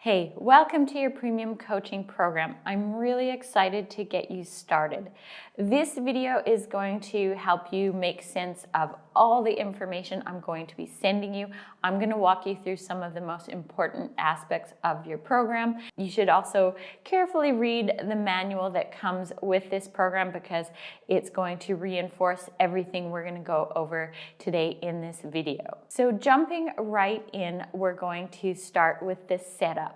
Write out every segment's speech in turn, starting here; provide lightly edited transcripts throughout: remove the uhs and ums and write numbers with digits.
Hey, welcome to your premium coaching program. I'm really excited to get you started. This video is going to help you make sense of all the information I'm going to be sending you. I'm going to walk you through some of the most important aspects of your program. You should also carefully read the manual that comes with this program because it's going to reinforce everything we're going to go over today in this video. So jumping right in, we're going to start with the setup.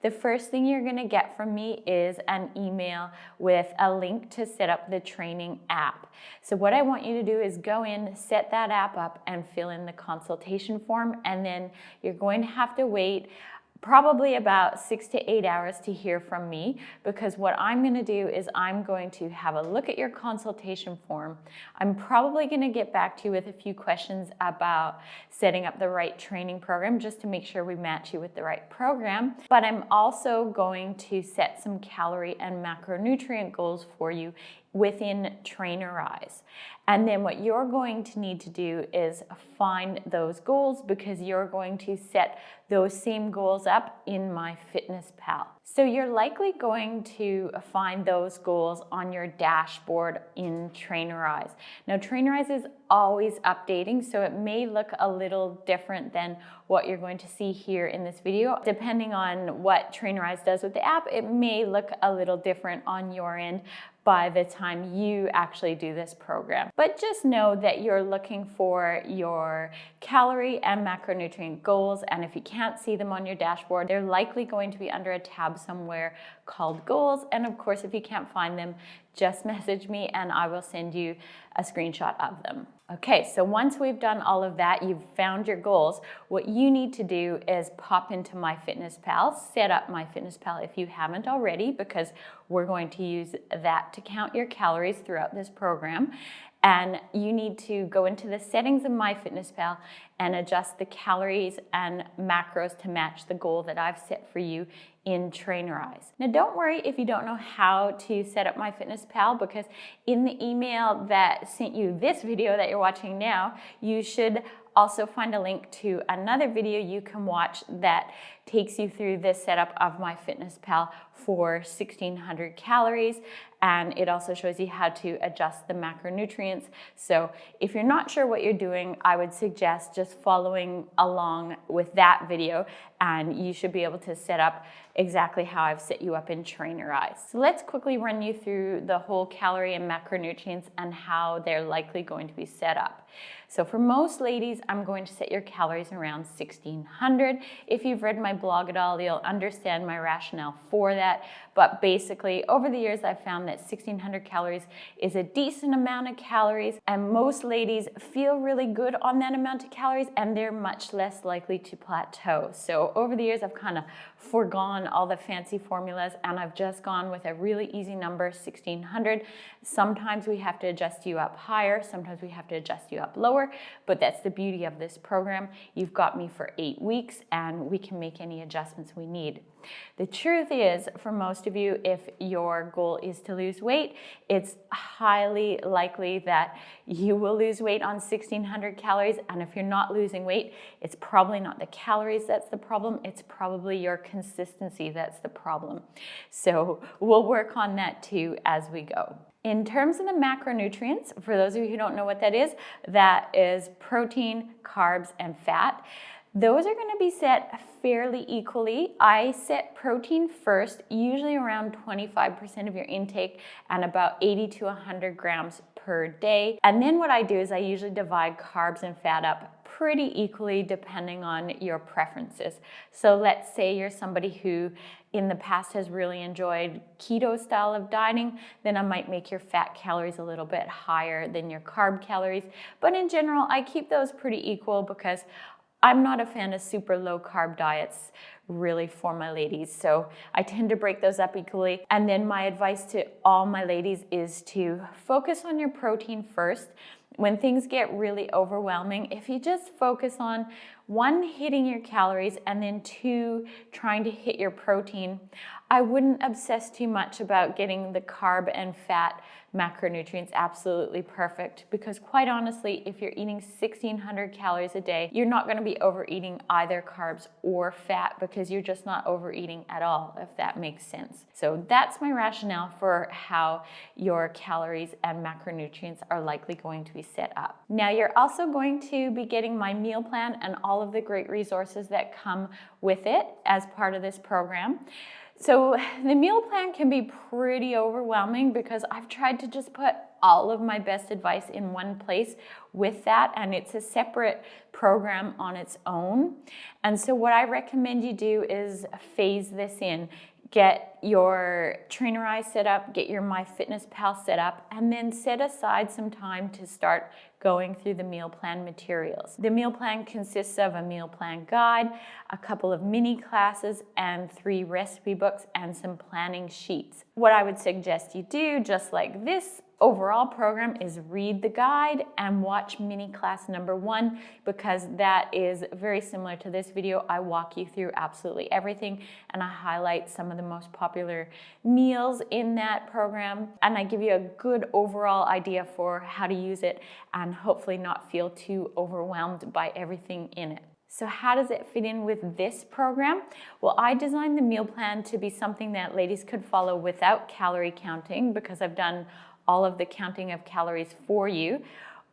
The first thing you're going to get from me is an email with a link to set up the training app. So what I want you to do is go in, set that app up, and fill in the consultation form, and then you're going to have to wait probably about 6 to 8 hours to hear from me, because what I'm going to do is I'm going to have a look at your consultation form. I'm probably going to get back to you with a few questions about setting up the right training program just to make sure we match you with the right program. But I'm also going to set some calorie and macronutrient goals for you within Trainerize. And then what you're going to need to do is find those goals, because you're going to set those same goals up in MyFitnessPal. So you're likely going to find those goals on your dashboard in Trainerize. Now Trainerize is always updating, so it may look a little different than what you're going to see here in this video. Depending on what Trainerize does with the app, it may look a little different on your end by the time you actually do this program. But just know that you're looking for your calorie and macronutrient goals, and if you can't see them on your dashboard, they're likely going to be under a tab somewhere called goals. And of course, if you can't find them, just message me and I will send you a screenshot of them. Okay, so once we've done all of that, you've found your goals, what you need to do is pop into MyFitnessPal, set up MyFitnessPal if you haven't already, because we're going to use that to count your calories throughout this program. And you need to go into the settings of MyFitnessPal and adjust the calories and macros to match the goal that I've set for you in Trainerize. Now don't worry if you don't know how to set up MyFitnessPal, because in the email that sent you this video that you're watching now, you should also find a link to another video you can watch that takes you through the setup of MyFitnessPal for 1600 calories, and it also shows you how to adjust the macronutrients. So if you're not sure what you're doing, I would suggest just following along with that video, and you should be able to set up exactly how I've set you up in Trainerize. So let's quickly run you through the whole calorie and macronutrients and how they're likely going to be set up. So for most ladies, I'm going to set your calories around 1600. If you've read my blog at all, you'll understand my rationale for that. But basically, over the years, I've found that 1600 calories is a decent amount of calories, and most ladies feel really good on that amount of calories, and they're much less likely to plateau. So over the years, I've kind of foregone all the fancy formulas, and I've just gone with a really easy number, 1600. Sometimes we have to adjust you up higher, sometimes we have to adjust you up lower, but that's the beauty of this program. You've got me for 8 weeks, and we can make any adjustments we need. The truth is, for most of you, if your goal is to lose weight, it's highly likely that you will lose weight on 1600 calories. And if you're not losing weight, it's probably not the calories that's the problem. It's probably your consistency that's the problem. So we'll work on that too as we go. In terms of the macronutrients, for those of you who don't know what that is protein, carbs, and fat. Those are going to be set fairly equally. I set protein first, usually around 25% of your intake and about 80 to 100 grams per day. And then what I do is I usually divide carbs and fat up pretty equally depending on your preferences. So let's say you're somebody who in the past has really enjoyed keto style of dieting, then I might make your fat calories a little bit higher than your carb calories. But in general, I keep those pretty equal because I'm not a fan of super low carb diets really for my ladies. So I tend to break those up equally. And then my advice to all my ladies is to focus on your protein first. When things get really overwhelming, if you just focus on one, hitting your calories, and then two, trying to hit your protein, I wouldn't obsess too much about getting the carb and fat macronutrients absolutely perfect, because quite honestly, if you're eating 1,600 calories a day, you're not going to be overeating either carbs or fat, because you're just not overeating at all, if that makes sense. So that's my rationale for how your calories and macronutrients are likely going to be set up. Now, you're also going to be getting my meal plan and all of the great resources that come with it as part of this program. So the meal plan can be pretty overwhelming, because I've tried to just put all of my best advice in one place with that, and it's a separate program on its own. And so what I recommend you do is phase this in. Get your Trainerize set up, get your MyFitnessPal set up, and then set aside some time to start going through the meal plan materials. The meal plan consists of a meal plan guide, a couple of mini classes, and 3 recipe books and some planning sheets. What I would suggest you do, just like this overall program, is read the guide and watch mini class number 1, because that is very similar to this video. I walk you through absolutely everything, and I highlight some of the most popular meals in that program, and I give you a good overall idea for how to use it and hopefully not feel too overwhelmed by everything in it. So how does it fit in with this program? Well, I designed the meal plan to be something that ladies could follow without calorie counting, because I've done all of the counting of calories for you,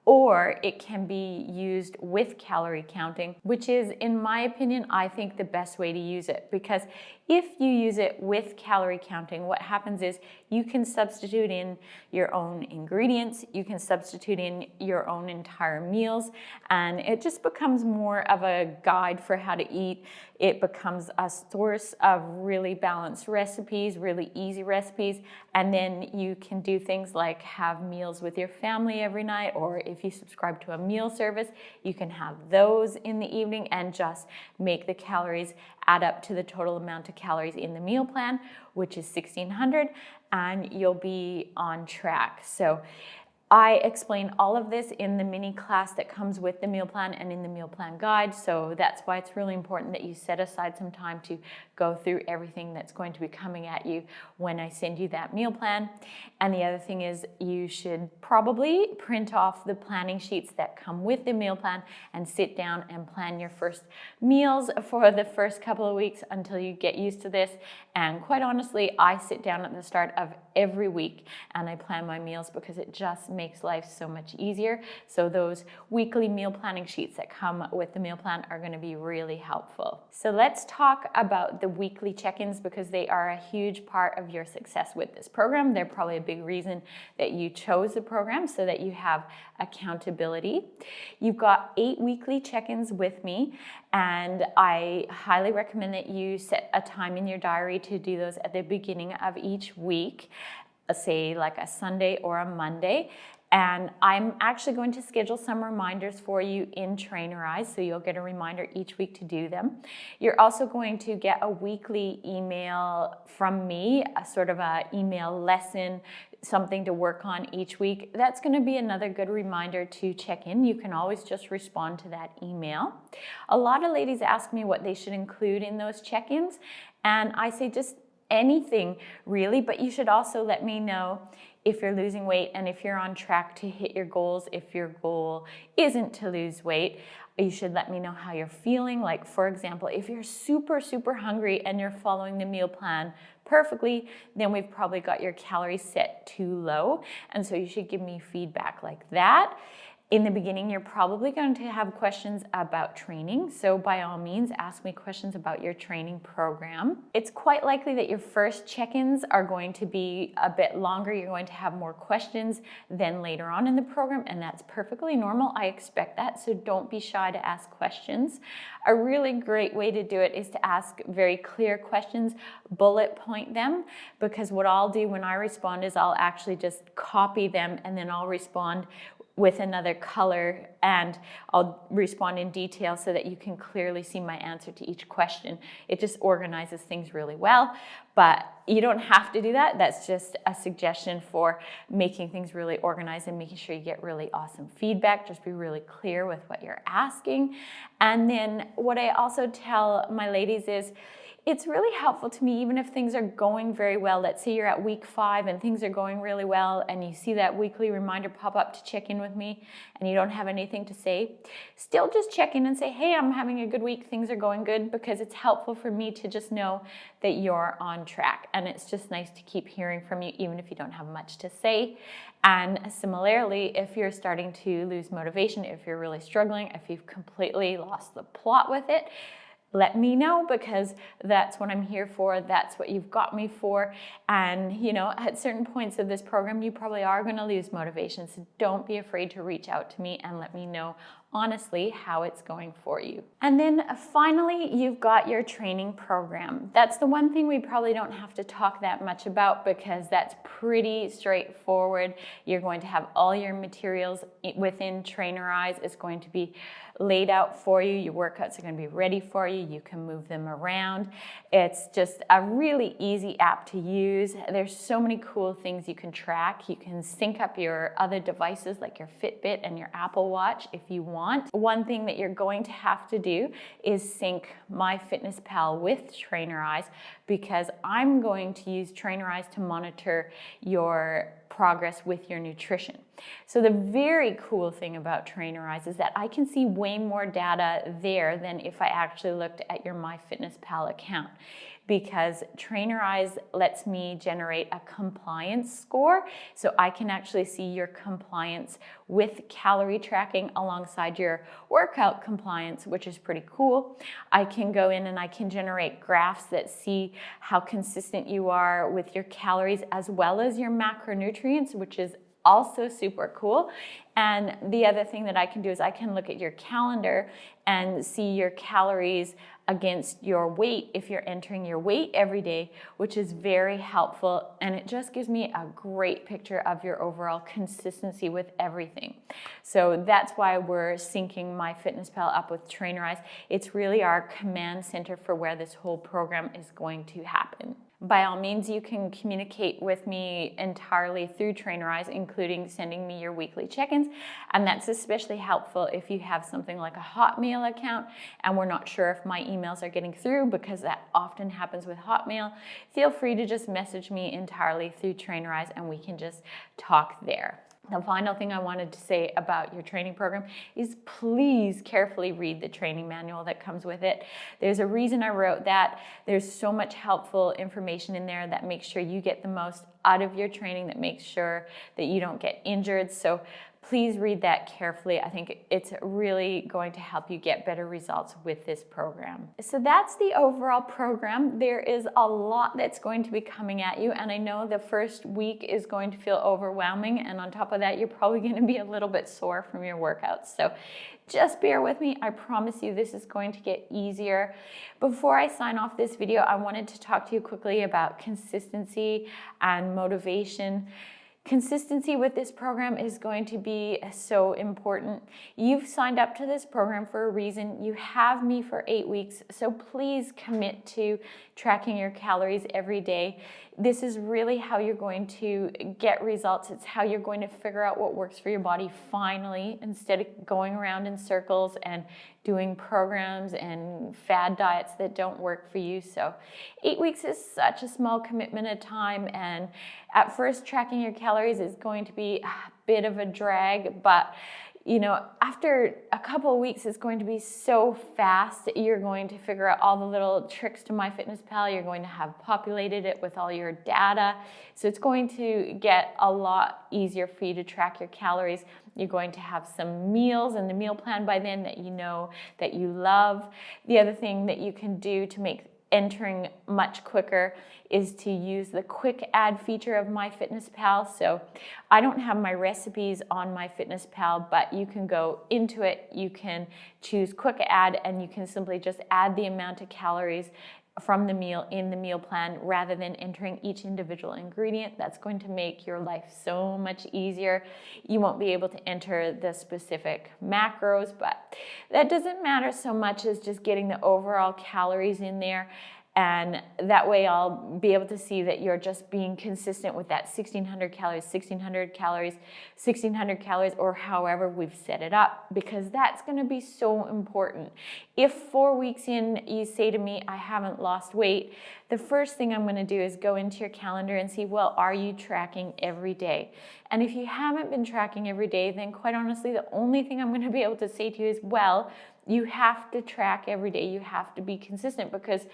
or it can be used with calorie counting, which is, in my opinion, I think the best way to use it. Because if you use it with calorie counting, what happens is you can substitute in your own ingredients, you can substitute in your own entire meals, and it just becomes more of a guide for how to eat. It becomes a source of really balanced recipes, really easy recipes, and then you can do things like have meals with your family every night, or if you subscribe to a meal service, you can have those in the evening and just make the calories add up to the total amount of calories in the meal plan, which is 1,600, and you'll be on track. So I explain all of this in the mini class that comes with the meal plan and in the meal plan guide. So that's why it's really important that you set aside some time to go through everything that's going to be coming at you when I send you that meal plan. And the other thing is, you should probably print off the planning sheets that come with the meal plan and sit down and plan your first meals for the first couple of weeks until you get used to this. And quite honestly, I sit down at the start of every week and I plan my meals, because it just makes life so much easier. So those weekly meal planning sheets that come with the meal plan are going to be really helpful. So let's talk about the weekly check-ins, because they are a huge part of your success with this program. They're probably a big reason that you chose the program, so that you have accountability. You've got 8 weekly check-ins with me, and I highly recommend that you set a time in your diary to do those at the beginning of each week, say like a Sunday or a Monday. And I'm actually going to schedule some reminders for you in Trainerize, so you'll get a reminder each week to do them. You're also going to get a weekly email from me, a sort of an email lesson, something to work on each week. That's going to be another good reminder to check in. You can always just respond to that email. A lot of ladies ask me what they should include in those check-ins, and I say just anything really, but you should also let me know if you're losing weight and if you're on track to hit your goals. If your goal isn't to lose weight, you should let me know how you're feeling. Like, for example, if you're super, super hungry and you're following the meal plan perfectly, then we've probably got your calories set too low. And so you should give me feedback like that. In the beginning, you're probably going to have questions about training, so by all means, ask me questions about your training program. It's quite likely that your first check-ins are going to be a bit longer. You're going to have more questions than later on in the program, and that's perfectly normal. I expect that, so don't be shy to ask questions. A really great way to do it is to ask very clear questions, bullet point them, because what I'll do when I respond is I'll actually just copy them, and then I'll respond with another color, and I'll respond in detail so that you can clearly see my answer to each question. It just organizes things really well, but you don't have to do that. That's just a suggestion for making things really organized and making sure you get really awesome feedback. Just be really clear with what you're asking. And then what I also tell my ladies is, it's really helpful to me, even if things are going very well. Let's say you're at week 5 and things are going really well, and you see that weekly reminder pop up to check in with me and you don't have anything to say. Still just check in and say, hey, I'm having a good week, things are going good, because it's helpful for me to just know that you're on track. And it's just nice to keep hearing from you, even if you don't have much to say. And similarly, if you're starting to lose motivation, if you're really struggling, if you've completely lost the plot with it, let me know, because that's what I'm here for. That's what you've got me for. And, you know, at certain points of this program, you probably are going to lose motivation. So don't be afraid to reach out to me and let me know honestly how it's going for you. And then finally, you've got your training program. That's the one thing we probably don't have to talk that much about, because that's pretty straightforward. You're going to have all your materials within Trainerize. It's going to be laid out for you. Your workouts are going to be ready for you. You can move them around. It's just a really easy app to use. There's so many cool things you can track. You can sync up your other devices like your Fitbit and your Apple Watch if you want. One thing that you're going to have to do is sync MyFitnessPal with Trainerize, because I'm going to use Trainerize to monitor your progress with your nutrition. So the very cool thing about Trainerize is that I can see way more data there than if I actually looked at your MyFitnessPal account, because Trainerize lets me generate a compliance score. So I can actually see your compliance with calorie tracking alongside your workout compliance, which is pretty cool. I can go in and I can generate graphs that see how consistent you are with your calories as well as your macronutrients, which is also super cool. And the other thing that I can do is I can look at your calendar and see your calories against your weight if you're entering your weight every day, which is very helpful. And it just gives me a great picture of your overall consistency with everything. So that's why we're syncing MyFitnessPal up with Trainerize. It's really our command center for where this whole program is going to happen. By all means, you can communicate with me entirely through Trainerize, including sending me your weekly check-ins. And that's especially helpful if you have something like a Hotmail account and we're not sure if my emails are getting through, because that often happens with Hotmail. Feel free to just message me entirely through Trainerize and we can just talk there. The final thing I wanted to say about your training program is please carefully read the training manual that comes with it. There's a reason I wrote that. There's so much helpful information in there that makes sure you get the most out of your training, that makes sure that you don't get injured. So please read that carefully. I think it's really going to help you get better results with this program. So that's the overall program. There is a lot that's going to be coming at you, and I know the first week is going to feel overwhelming, and on top of that, you're probably going to be a little bit sore from your workouts. So just bear with me. I promise you this is going to get easier. Before I sign off this video, I wanted to talk to you quickly about consistency and motivation. Consistency with this program is going to be so important. You've signed up to this program for a reason. You have me for 8 weeks, so please commit to tracking your calories every day. This is really how you're going to get results. It's how you're going to figure out what works for your body finally, instead of going around in circles and doing programs and fad diets that don't work for you. So 8 weeks is such a small commitment of time, and at first tracking your calories is going to be a bit of a drag, but you know, after a couple of weeks, it's going to be so fast. You're going to figure out all the little tricks to MyFitnessPal. You're going to have populated it with all your data. So it's going to get a lot easier for you to track your calories. You're going to have some meals in the meal plan by then that you know that you love. The other thing that you can do to make entering much quicker is to use the quick add feature of MyFitnessPal. So I don't have my recipes on MyFitnessPal, but you can go into it, you can choose quick add, and you can simply just add the amount of calories from the meal in the meal plan rather than entering each individual ingredient. That's going to make your life so much easier. You won't be able to enter the specific macros, but that doesn't matter so much as just getting the overall calories in there. And that way I'll be able to see that you're just being consistent with that 1600 calories, 1600 calories, 1600 calories, or however we've set it up, because that's going to be so important. If 4 weeks in you say to me, I haven't lost weight, the first thing I'm going to do is go into your calendar and see, well, are you tracking every day? And if you haven't been tracking every day, then quite honestly, the only thing I'm going to be able to say to you is, well, you have to track every day. You have to be consistent, because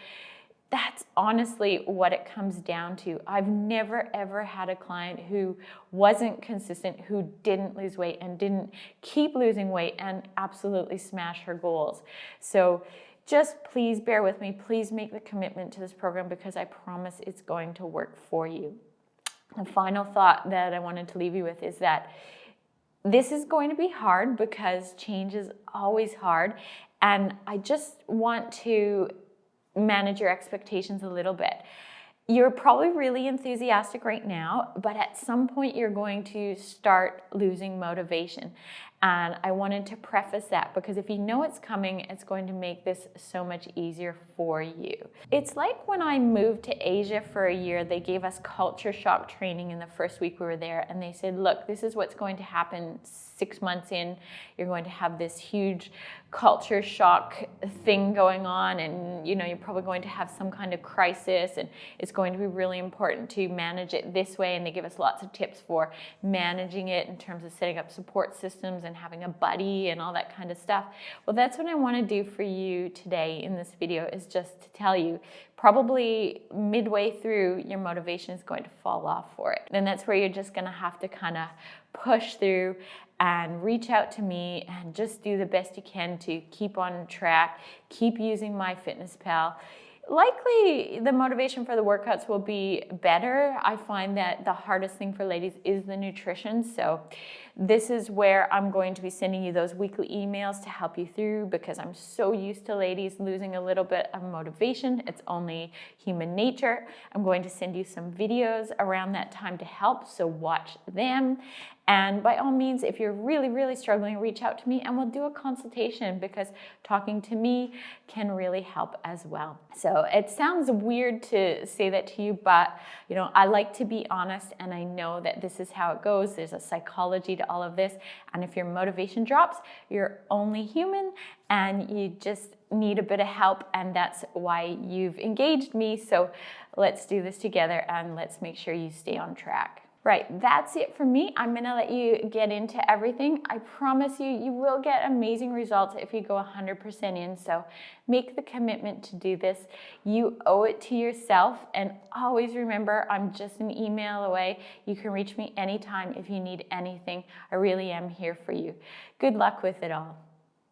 that's honestly what it comes down to. I've never ever had a client who wasn't consistent, who didn't lose weight and didn't keep losing weight and absolutely smash her goals. So just please bear with me. Please make the commitment to this program, because I promise it's going to work for you. The final thought that I wanted to leave you with is that this is going to be hard, because change is always hard. And I just want to manage your expectations a little bit. You're probably really enthusiastic right now, but at some point you're going to start losing motivation. And I wanted to preface that, because if you know it's coming, it's going to make this so much easier for you. It's like when I moved to Asia for a year, they gave us culture shock training in the first week we were there, and they said, look, this is what's going to happen 6 months in. You're going to have this huge culture shock thing going on, and you're probably going to have some kind of crisis, and it's going to be really important to manage it this way. And they give us lots of tips for managing it in terms of setting up support systems and having a buddy and all that kind of stuff. Well, that's what I want to do for you today in this video, is just to tell you, probably midway through, your motivation is going to fall off for it. And that's where you're just going to have to kind of push through and reach out to me and just do the best you can to keep on track, keep using MyFitnessPal. Likely the motivation for the workouts will be better. I find that the hardest thing for ladies is the nutrition. So this is where I'm going to be sending you those weekly emails to help you through, because I'm so used to ladies losing a little bit of motivation. It's only human nature. I'm going to send you some videos around that time to help, so watch them. And by all means, if you're really, really struggling, reach out to me and we'll do a consultation, because talking to me can really help as well. So it sounds weird to say that to you, but I like to be honest, and I know that this is how it goes. There's a psychology to all of this. And if your motivation drops, you're only human and you just need a bit of help, and that's why you've engaged me. So let's do this together and let's make sure you stay on track. Right, that's it for me. I'm gonna let you get into everything. I promise you, you will get amazing results if you go 100% in. So make the commitment to do this. You owe it to yourself. And always remember, I'm just an email away. You can reach me anytime if you need anything. I really am here for you. Good luck with it all.